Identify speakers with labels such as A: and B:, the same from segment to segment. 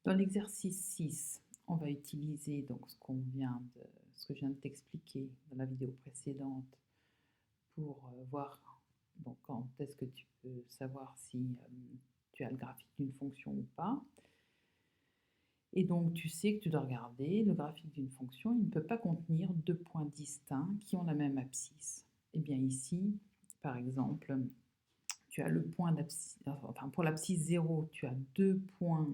A: Dans l'exercice 6, on va utiliser donc ce que je viens de t'expliquer dans la vidéo précédente pour voir donc quand est-ce que tu peux savoir si tu as le graphique d'une fonction ou pas. Et donc tu sais que tu dois regarder le graphique d'une fonction, il ne peut pas contenir deux points distincts qui ont la même abscisse. Et bien ici, par exemple, tu as le point d'abscisse, enfin pour l'abscisse 0, tu as deux points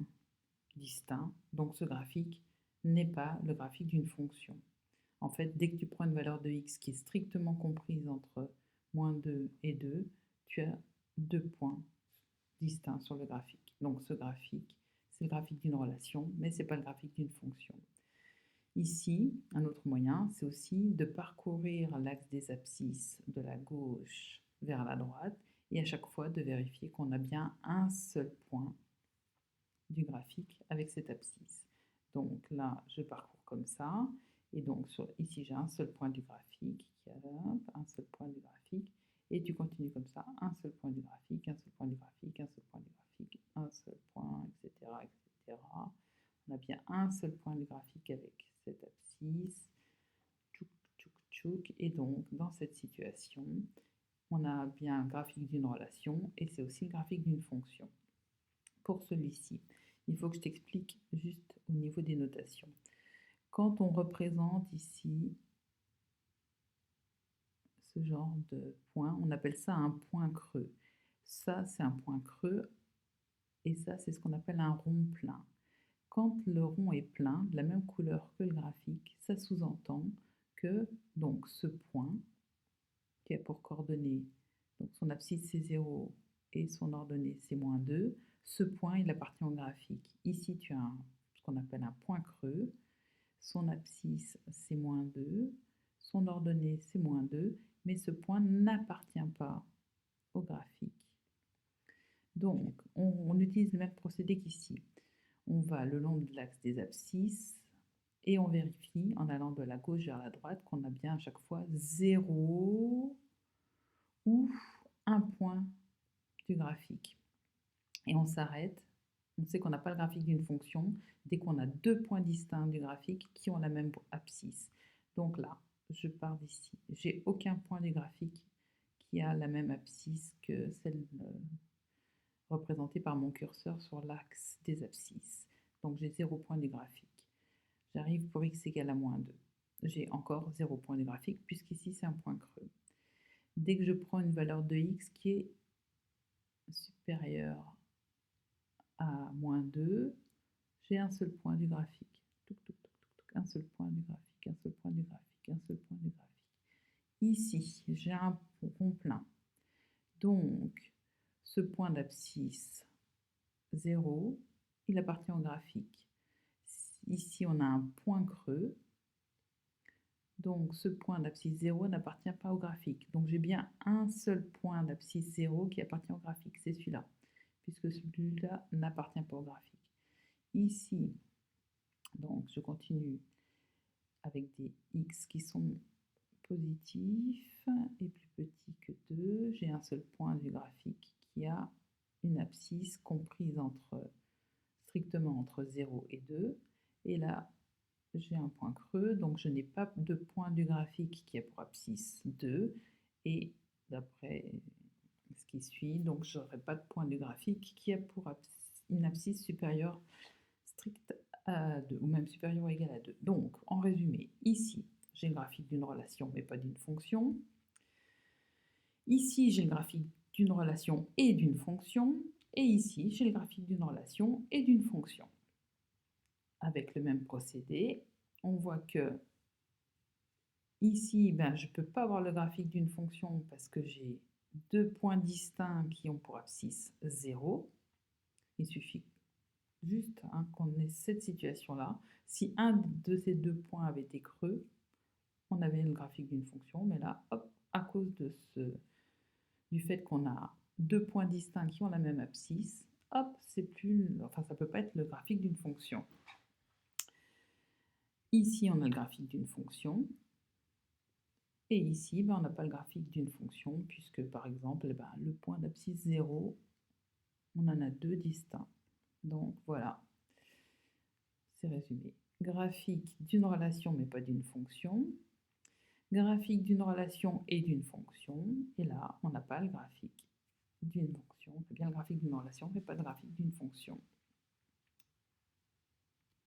A: distincts, donc ce graphique n'est pas le graphique d'une fonction. En fait, dès que tu prends une valeur de x qui est strictement comprise entre moins 2 et 2, tu as deux points distincts sur le graphique. Donc ce graphique, c'est le graphique d'une relation, mais ce n'est pas le graphique d'une fonction. Ici, un autre moyen, c'est aussi de parcourir l'axe des abscisses de la gauche vers la droite et à chaque fois de vérifier qu'on a bien un seul point du graphique avec cette abscisse. Donc là, je parcours comme ça. Et donc ici, j'ai un seul point du graphique qui a un seul point du graphique. Et tu continues comme ça, un seul point du graphique, un seul point du graphique, un seul point du graphique, un seul point, etc., etc. On a bien un seul point du graphique avec cette abscisse. Tchouk, tchouk, tchouk. Et donc, dans cette situation, on a bien un graphique d'une relation et c'est aussi le graphique d'une fonction. Pour celui-ci, il faut que je t'explique juste au niveau des notations. Quand on représente ici ce genre de point, on appelle ça un point creux. Ça, c'est un point creux et ça, c'est ce qu'on appelle un rond plein. Quand le rond est plein, de la même couleur que le graphique, ça sous-entend que donc ce point, qui a pour coordonnée, donc son abscisse c'est 0 et son ordonnée c'est moins 2, ce point il appartient au graphique. Ici tu as ce qu'on appelle un point creux, son abscisse c'est moins 2, son ordonnée c'est moins 2, mais ce point n'appartient pas au graphique. Donc on utilise le même procédé qu'ici. On va le long de l'axe des abscisses et on vérifie en allant de la gauche vers la droite qu'on a bien à chaque fois 0 ou un point du graphique. Et on s'arrête. On sait qu'on n'a pas le graphique d'une fonction dès qu'on a deux points distincts du graphique qui ont la même abscisse. Donc là, je pars d'ici. J'ai aucun point du graphique qui a la même abscisse que celle représentée par mon curseur sur l'axe des abscisses. Donc j'ai 0 point du graphique. J'arrive pour x égale à moins 2. J'ai encore 0 point du graphique puisqu'ici c'est un point creux. Dès que je prends une valeur de x qui est supérieure à moins 2, j'ai un seul point du graphique. Un seul point du graphique, un seul point du graphique, un seul point du graphique. Ici, j'ai un rond plein. Donc, ce point d'abscisse 0, il appartient au graphique. Ici, on a un point creux. Donc, ce point d'abscisse 0 n'appartient pas au graphique. Donc, j'ai bien un seul point d'abscisse 0 qui appartient au graphique, c'est celui-là, puisque celui-là n'appartient pas au graphique. Ici, donc je continue avec des x qui sont positifs et plus petits que 2. J'ai un seul point du graphique qui a une abscisse comprise strictement entre 0 et 2. Et là, j'ai un point creux, donc je n'ai pas de point du graphique qui a pour abscisse 2. Et d'après ce qui suit, donc je n'aurai pas de point du graphique qui a pour une abscisse supérieure stricte à 2, ou même supérieure ou égale à 2. Donc, en résumé, ici, j'ai le graphique d'une relation, mais pas d'une fonction. Ici, j'ai le graphique d'une relation et d'une fonction. Et ici, j'ai le graphique d'une relation et d'une fonction. Avec le même procédé, on voit que ici, je ne peux pas avoir le graphique d'une fonction parce que j'ai deux points distincts qui ont pour abscisse 0. Il suffit juste qu'on ait cette situation-là. Si un de ces deux points avait été creux, on avait le graphique d'une fonction, mais là, hop, à cause du fait qu'on a deux points distincts qui ont la même abscisse, hop, ça ne peut pas être le graphique d'une fonction. Ici, on a le graphique d'une fonction. Et ici, on n'a pas le graphique d'une fonction, puisque par exemple, le point d'abscisse 0, on en a deux distincts. Donc voilà. c'est résumé. Graphique d'une relation mais pas d'une fonction. Graphique d'une relation et d'une fonction. Et là, on n'a pas le graphique d'une fonction. On fait bien le graphique d'une relation mais pas le graphique d'une fonction.